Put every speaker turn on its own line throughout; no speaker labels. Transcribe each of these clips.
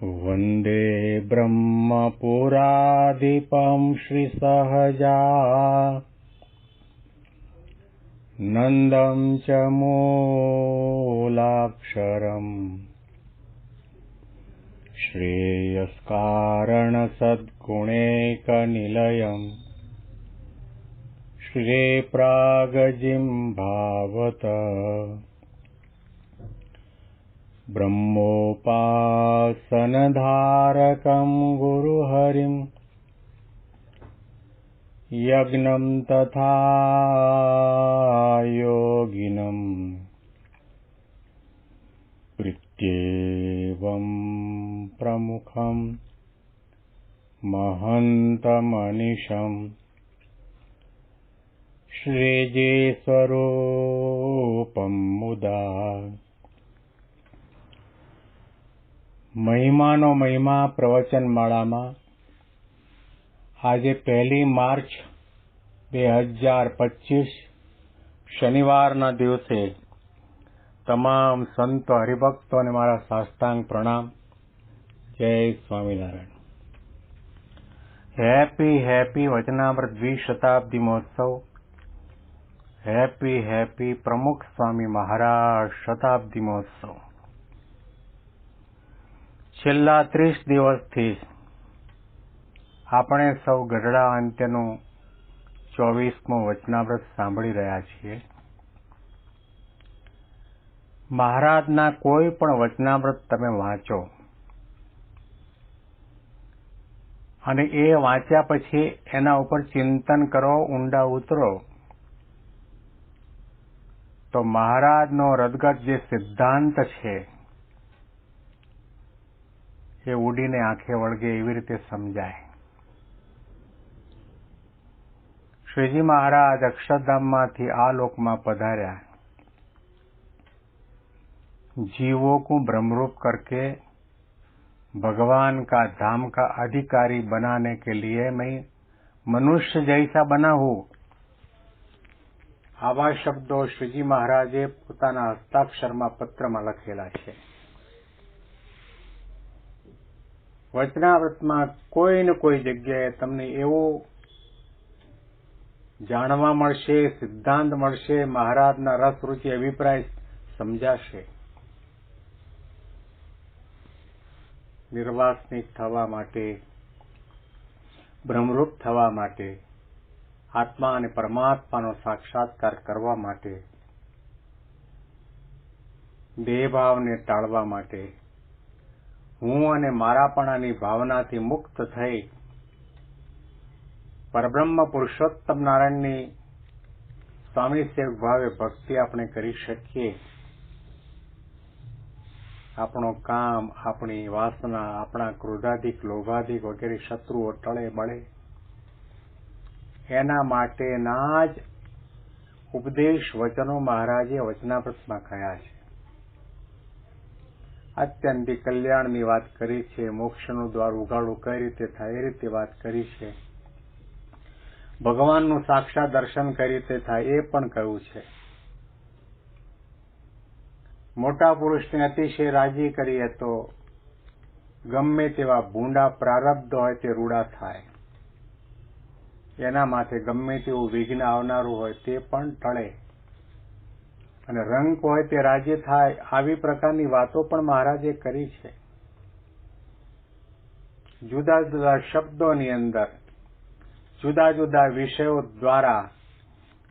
वन्दे ब्रह्मपुराधिपं श्रीसहजानन्दं च मूलाक्षरम् श्रेयस्कारणसद्गुणैकनिलयम् श्रीप्रागजिह्वावत ब्रह्मोपासनधारकं गुरुहरिं यज्ञं तथा योगिनं प्रीत्येवं प्रमुखं महन्तमनिशम् श्रीजीस्वरूपं मुदा મહિમાનો મહિમા પ્રવચનમાળામાં આજે 1 માર્ચ 2025 શનિવારના દિવસે તમામ સંતો હરિભક્તોને મારા સાષ્ટાંગ પ્રણામ. જય સ્વામિનારાયણ. હેપી વચનામૃત દ્વિશતાબ્દી મહોત્સવ. હેપી પ્રમુખ સ્વામી મહારાજ શતાબ્દી મહોત્સવ. છેલ્લા 30 દિવસથી આપણે સૌ ગઢડા અંત્યનું 24મું વચનામૃત સાંભળી રહ્યા છીએ. મહારાજના કોઈ પણ વચનામૃત તમે વાંચો અને એ વાંચ્યા પછી એના ઉપર ચિંતન કરો, ઊંડા ઉતરો, તો મહારાજનો રદગત જે સિદ્ધાંત છે એ ઉડીને આંખે વળગે એવી રીતે સમજાય. શ્રીજી મહારાજ અક્ષરધામમાંથી આ લોકમાં પધાર્યા. जीवों को ब्रह्मरूप करके भगवान का धाम का अधिकारी बनाने के लिए मैं मनुष्य जैसा बना हूं. આવા શબ્દો શ્રીજી મહારાજે પોતાના હસ્તાક્ષરમાં પત્રમાં લખેલા છે. વચનામૃતમાં કોઈ ને કોઈ જગ્યાએ તમને એવું જાણવા મળશે, સિદ્ધાંત મળશે, મહારાજના રસ રૂચિ અભિપ્રાય સમજાશે. નિર્વાસનિક થવા માટે, બ્રહ્મરૂપ થવા માટે, આત્મા અને પરમાત્માનો સાક્ષાત્કાર કરવા માટે, દેહભાવને ટાળવા માટે, હું અને મારાપણાની ભાવનાથી મુક્ત થઈ પરબ્રહ્મ પુરુષોત્તમ નારાયણની સ્વામી સેવક ભાવે ભક્તિ આપણે કરી શકીએ. આપણો કામ, આપણી વાસના, આપણા ક્રોધાધિક, લોભાધિક વગેરે શત્રુઓ ટળે બળે, એના માટેના જ ઉપદેશ વચનો મહારાજે વચનામૃતમાં કહ્યા છે. અત્યંતિક કલ્યાણની વાત કરી છે, મોક્ષનું દ્વાર ઉઘાડું કઈ રીતે થાય એ રીતે વાત કરી છે, ભગવાનનું સાક્ષાત દર્શન કઈ રીતે થાય એ પણ કહ્યું છે. મોટા પુરુષને અતિશય રાજી કરીએ તો ગમે તેવા ભૂંડા પ્રારબ્ધ હોય તે રૂડા થાય, એના માથે ગમે તેવું વિઘ્ન આવનારું હોય તે પણ ટળે અને રંક હોય તે રાજી થાય. આવી પ્રકારની વાતો પણ મહારાજે કરી છે. જુદા જુદા શબ્દોની અંદર જુદા જુદા વિષયો દ્વારા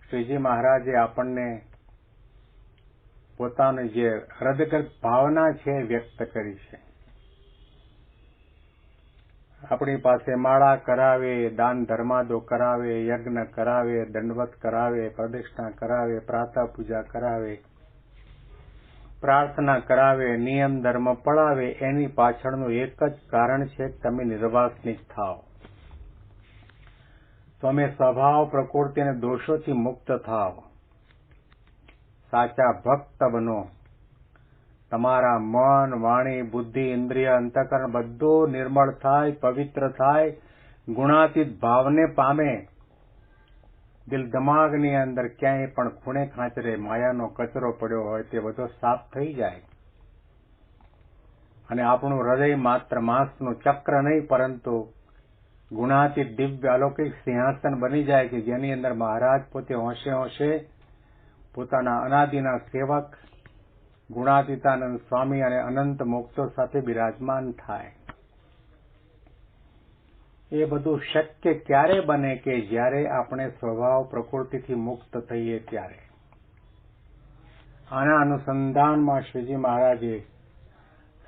શ્રીજી મહારાજે આપણને પોતાની જે હૃદયગત ભાવના છે વ્યક્ત કરી છે. આપણી પાસે માળા કરાવે, દાન ધર્માદો કરાવે, યજ્ઞ કરાવે, દંડવત કરાવે, પ્રદક્ષિણા કરાવે, પ્રાતઃ પૂજા કરાવે, પ્રાર્થના કરાવે, નિયમ ધર્મ પડાવે, એની પાછળનું એક જ કારણ છે કે તમે નિર્વાસનિક થાઓ, તમે સ્વભાવ પ્રકૃતિ અને દોષોથી મુક્ત થાઓ, સાચા ભક્ત બનો, તમારા મન, વાણી, બુદ્ધિ, ઇન્દ્રિય, અંતઃકરણ બધું નિર્મળ થાય, પવિત્ર થાય, ગુણાતીત ભાવને પામે. દિલ દિમાગની અંદર ક્યાંય પણ ખૂણે ખાંચરે માયાનો કચરો પડ્યો હોય તે બધો સાફ થઈ જાય. અને આપણું હૃદય માત્ર માંસનું ચક્ર નહીં, પરંતુ ગુણાતીત દિવ્ય અલૌકિક સિંહાસન બની જાય કે જેની અંદર મહારાજ પોતે હોંશે હોંશે પોતાના અનાદિના સેવક ગુણાતીતાનંદ સ્વામી અને અનંત મોક્ષો સાથે બિરાજમાન થાય. એ બધું શક્ય ક્યારે બને કે જ્યારે આપણે સ્વભાવ પ્રકૃતિથી મુક્ત થઈએ ત્યારે. આના અનુસંધાનમાં શ્રીજી મહારાજે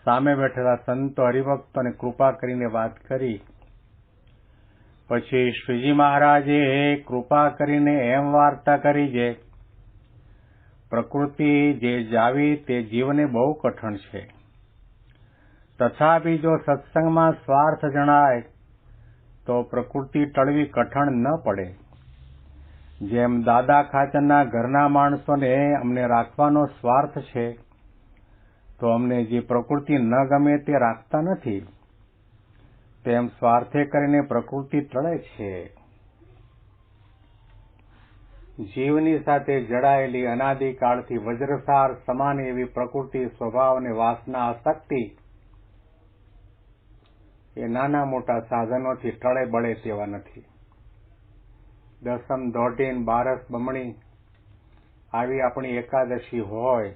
સામે બેઠેલા સંતો હરિભક્તોને કૃપા કરીને વાત કરી. પછી શ્રીજી મહારાજે કૃપા કરીને એમ વાર્તા કરી જે પ્રકૃતિ જે જાવી તે જીવને બહુ કઠણ છે, તથાપિ જો સત્સંગમાં સ્વાર્થ જણાય તો પ્રકૃતિ ટળવી કઠણ ન પડે. જેમ દાદા ખાચરના ઘરના માણસોને અમને રાખવાનો સ્વાર્થ છે, તો અમને જે પ્રકૃતિ ન ગમે તે રાખતા નથી, તેમ સ્વાર્થે કરીને પ્રકૃતિ ટળે છે. જીવની સાથે જડાયેલી અનાદિકાળથી વજ્રસાર સમાન એવી પ્રકૃતિ સ્વભાવ અને વાસના આસક્તિ એ નાના મોટા સાધનોથી ટળે બળે તેવા નથી. દસમ દોઢીન બારસ બમણી આવી આપણી એકાદશી હોય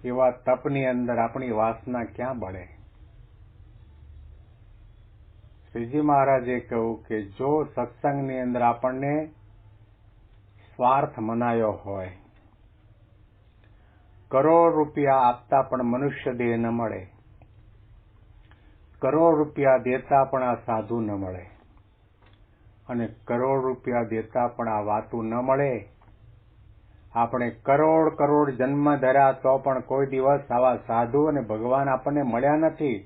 એવા તપની અંદર આપણી વાસના ક્યાં બળે? શ્રીજી મહારાજે કહ્યું કે જો સત્સંગની અંદર આપણને સ્વાર્થ મનાયો હોય, કરોડ રૂપિયા આપતા પણ મનુષ્ય દેહ ન મળે, કરોડ રૂપિયા દેતા પણ આ સાધુ ન મળે, અને કરોડ રૂપિયા દેતા પણ આ વાતું ન મળે, આપણે કરોડ કરોડ જન્મ ધર્યા તો પણ કોઈ દિવસ આવા સાધુ અને ભગવાન આપણને મળ્યા નથી.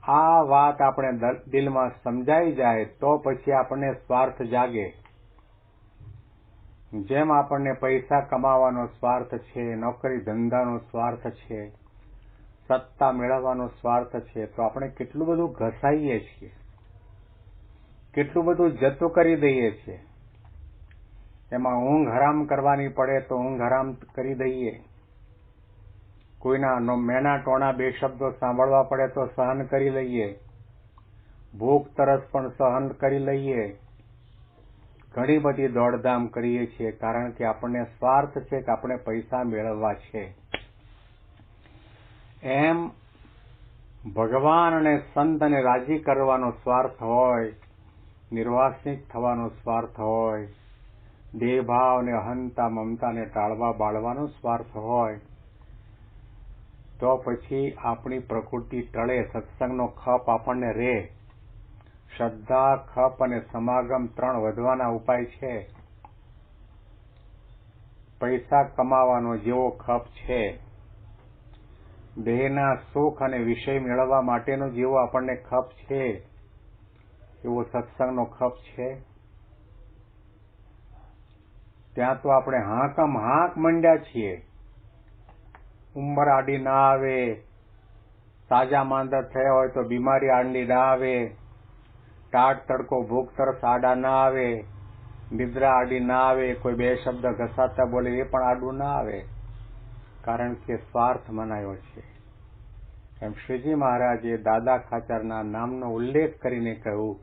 આ વાત આપણે દિલમાં સમજાઈ જાય તો પછી આપણને સ્વાર્થ જાગે. જેમ આપણને પૈસા કમાવાનો સ્વાર્થ છે, નોકરી ધંધાનો સ્વાર્થ છે, સત્તા મેળવવાનો સ્વાર્થ છે, તો આપણે કેટલું બધું ઘસાઈએ છીએ, કેટલું બધું જતું કરી દઈએ છીએ. એમાં ઊંઘ હરામ કરવાની પડે તો ઊંઘ હરામ કરી દઈએ, કોઈના મેના ટોણા બે શબ્દો સાંભળવા પડે તો સહન કરી લઈએ, ભૂખ તરસ પણ સહન કરી લઈએ. ઘણી બધી દોડધામ કરીએ છીએ, કારણ કે આપણને સ્વાર્થ છે કે આપણે પૈસા મેળવવા છે. એમ ભગવાન અને સંતને રાજી કરવાનો સ્વાર્થ હોય, નિર્વાસનિક થવાનો સ્વાર્થ હોય, દેહભાવ અને અહંતા મમતાને ટાળવા બાળવાનો સ્વાર્થ હોય, તો પછી આપણી પ્રકૃતિ ટળે, સત્સંગનો ખપ આપણને રહે. શ્રદ્ધા, ખપ અને સમાગમ 3 વધવાના ઉપાય છે. પૈસા કમાવાનો જેવો ખપ છે, દેહના સુખ અને વિષય મેળવવા માટેનો જેવો આપણને ખપ છે, એવો સત્સંગનો ખપ છે. ત્યાં તો આપણે હાંકમ હાંક મંડ્યા છીએ. ઉંમર આડી ના આવે, તાજા માંદા થયા હોય તો બીમારી આડી ના આવે, ટાટ તડકો ભૂખ તરસ આડા ના આવે, નિદ્રા આડી ના આવે, કોઈ બે શબ્દ ઘસાતા બોલે એ પણ આડું ના આવે, કારણ કે સ્વાર્થ મનાયો છે. એમ શ્રીજી મહારાજે દાદા ખાચરના નામનો ઉલ્લેખ કરીને કહ્યું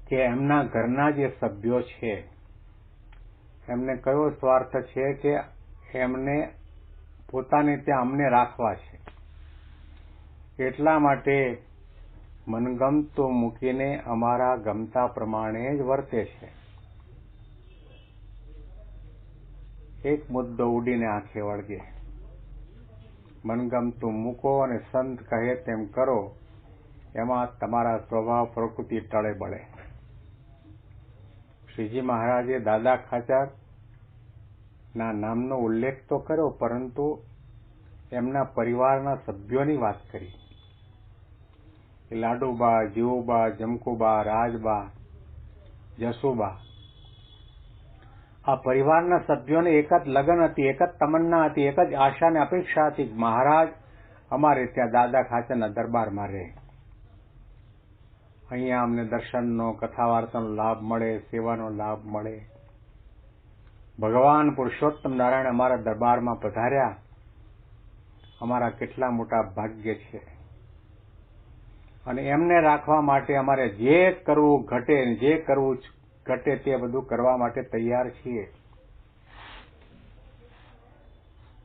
કે એમના ઘરના જે સભ્યો છે એમને કયો સ્વાર્થ છે કે એમને પોતાને ત્યાં અમને રાખવા છે, એટલા માટે મનગમતું મૂકીને અમારા ગમતા પ્રમાણે જ વર્તે છે. એક મુદ્દો ઉડીને આંખે વળગે. મનગમતું મૂકો અને સંત કહે તેમ કરો, એમાં તમારા સ્વભાવ પ્રકૃતિ ટળે બળે. શ્રીજી મહારાજે દાદા ખાચર ના નામનો ઉલ્લેખ તો કર્યો, પરંતુ એમના પરિવારના સભ્યોની વાત કરી. લાડુબા, જીવુબા, જમકુબા, રાજબા, જસુબા, આ પરિવારના સભ્યોને એક જ લગન હતી, એક જ તમન્ના હતી, એક જ આશા અને અપેક્ષા હતી, મહારાજ અમારે ત્યાં દાદા ખાચરના દરબારમાં રહે. અહીંયા અમને દર્શનનો, કથા વાર્તાનો લાભ મળે, સેવાનો લાભ મળે. ભગવાન પુરુષોત્તમ નારાયણ અમારા દરબારમાં પધાર્યા, અમારા કેટલા મોટા ભાગ્ય છે. અને એમને રાખવા માટે અમારે જે કરવું ઘટે, જે કરવું ઘટે તે બધું કરવા માટે તૈયાર છીએ.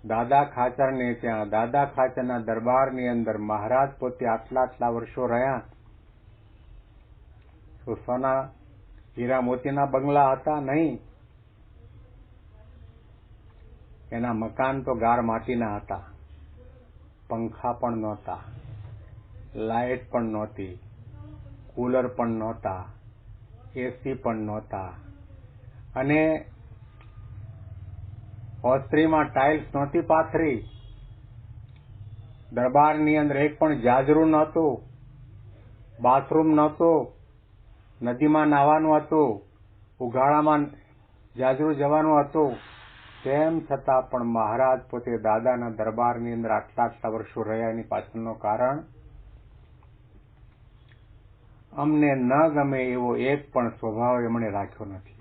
દાદા ખાચરને ત્યાં, દાદા ખાચરના દરબારની અંદર મહારાજ પોતે આટલા વર્ષો રહ્યા. તો સોના હીરા મોતીના બંગલા હતા નહીં, એના મકાન તો ગાર માટીના હતા. પંખા પણ નહોતા, લાઇટ પણ નહોતી, કુલર પણ નહોતા, એસી પણ નહોતા, અને ઓસ્ત્રીમાં ટાઇલ્સ નહોતી પાથરી. દરબારની અંદર એક પણ જાજરૂ નહોતું, બાથરૂમ નહોતું, નદીમાં નાહવાનું હતું, ઉઘાડામાં જાજરૂ જવાનું હતું. તેમ છતાં પણ મહારાજ પોતે દાદાના દરબારની અંદર આટલા વર્ષો રહ્યા. એની પાછળનું કારણ અમને ન ગમે એવો એક પણ સ્વભાવ એમણે રાખ્યો નથી.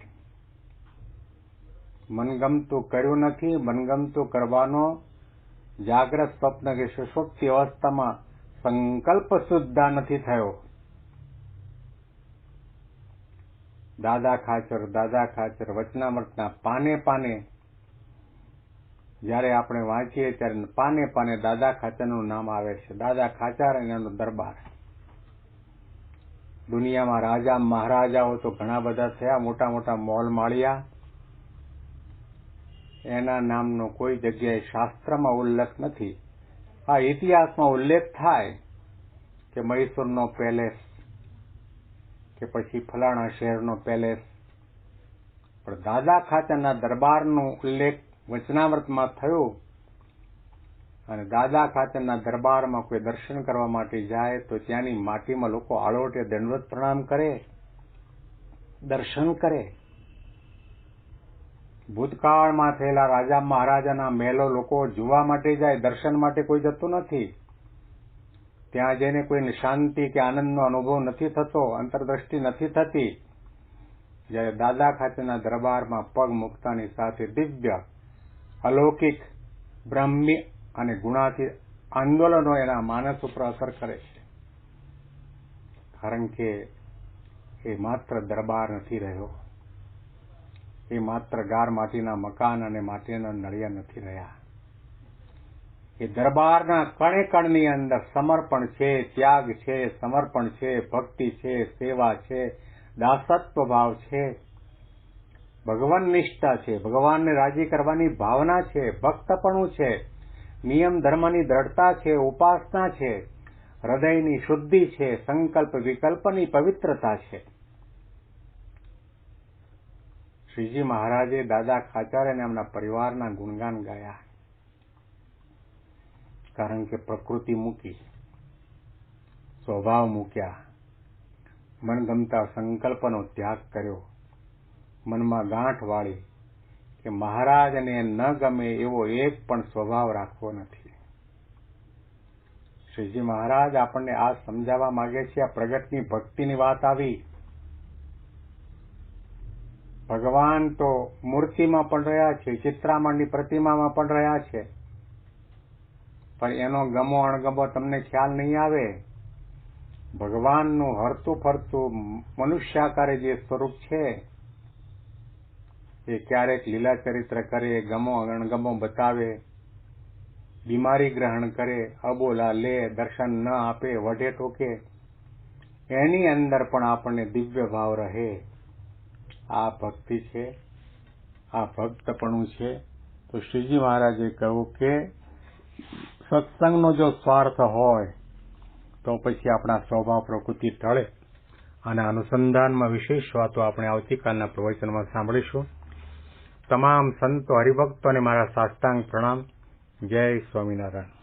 મનગમતું કર્યું નથી. મનગમતું કરવાનો જાગ્રત, સ્વપ્ન કે સુષુપ્તિ અવસ્થામાં સંકલ્પ સુદ્ધા નથી થયો. દાદા ખાચર વચનામૃતના પાને પાને જયારે આપણે વાંચીએ ત્યારે પાને પાને દાદા ખાચરનું નામ આવે છે. દાદા ખાચર અને એનો દરબાર. દુનિયામાં રાજા મહારાજાઓ તો ઘણા બધા થયા, મોટા મોટા મોલ માળિયા. એના નામનો કોઈ જગ્યાએ શાસ્ત્રમાં ઉલ્લેખ નથી. આ ઇતિહાસમાં ઉલ્લેખ થાય કે મૈસૂરનો પેલેસ કે પછી ફલાણા શહેરનો પેલેસ, પણ દાદા ખાચરના દરબારનો ઉલ્લેખ વચનામૃતમાં થયો. અને દાદા ખાચરના દરબારમાં કોઈ દર્શન કરવા માટે જાય તો ત્યાંની માટીમાં લોકો આળોટે દંડવત પ્રણામ કરે, દર્શન કરે. ભૂતકાળમાં થયેલા રાજા મહારાજાના મહેલો લોકો જોવા માટે જાય, દર્શન માટે કોઈ જતું નથી. ત્યાં જઈને કોઈને શાંતિ કે આનંદનો અનુભવ નથી થતો, અંતરદ્રષ્ટિ નથી થતી. જ્યારે દાદા ખાચરના દરબારમાં પગ મૂકતાની સાથે દિવ્ય, અલૌકિક, બ્રહ્મી અને ગુણાથી આંદોલનો એના માનસ ઉપર અસર કરે છે. કારણ કે એ માત્ર દરબાર નથી રહ્યો, એ માત્ર ગાર માટીના મકાન અને માટીના નળિયા નથી રહ્યા. એ દરબારના કણે કણની અંદર સમર્પણ છે, ત્યાગ છે, સમર્પણ છે, ભક્તિ છે, સેવા છે, દાસત્વ ભાવ છે, ભગવાન નિષ્ઠા છે, ભગવાનને રાજી કરવાની ભાવના છે, ભક્તપણું છે, નિયમ ધર્મની દ્રઢતા છે, ઉપાસના છે, હૃદયની શુદ્ધિ છે, સંકલ્પ વિકલ્પની પવિત્રતા છે. શ્રીજી મહારાજે દાદા ખાચર અને એમના પરિવારના ગુણગાન ગાયા. કારણ કે પ્રકૃતિ મૂકી, સ્વભાવ મૂક્યા, મનગમતા સંકલ્પનો ત્યાગ કર્યો, મનમાં ગાંઠ વાળી કે મહારાજને ન ગમે એવો એક પણ સ્વભાવ રાખવો નથી. શ્રીજી મહારાજ આપણને આ સમજાવવા માંગે છે. આ પ્રગટની ભક્તિની વાત આવી. ભગવાન તો મૂર્તિમાં પણ રહ્યા છે, ચિત્રામણની પ્રતિમામાં પણ રહ્યા છે, પણ એનો ગમો અણગમો તમને ખ્યાલ નહીં આવે. ભગવાનનું હરતું ફરતું મનુષ્યાકારે જે સ્વરૂપ છે એ ક્યારેક લીલા ચરિત્ર કરે, ગમો અણગમો બતાવે, બીમારી ગ્રહણ કરે, અબોલા લે, દર્શન ન આપે, વઢે ટોકે, એની અંદર પણ આપણને દિવ્ય ભાવ રહે. આ ભક્તિ છે, આ ભક્તપણું છે. તો શ્રીજી મહારાજે કહ્યું કે સત્સંગનો જો સ્વાર્થ હોય તો પછી આપણા સ્વભાવ પ્રકૃતિ ટળે. અને અનુસંધાનમાં વિશેષ વાતો આપણે આવતીકાલના પ્રવચનમાં સાંભળીશું. તમામ સંતો હરિભક્તોને મારા સાષ્ટાંગ પ્રણામ. જય સ્વામિનારાયણ.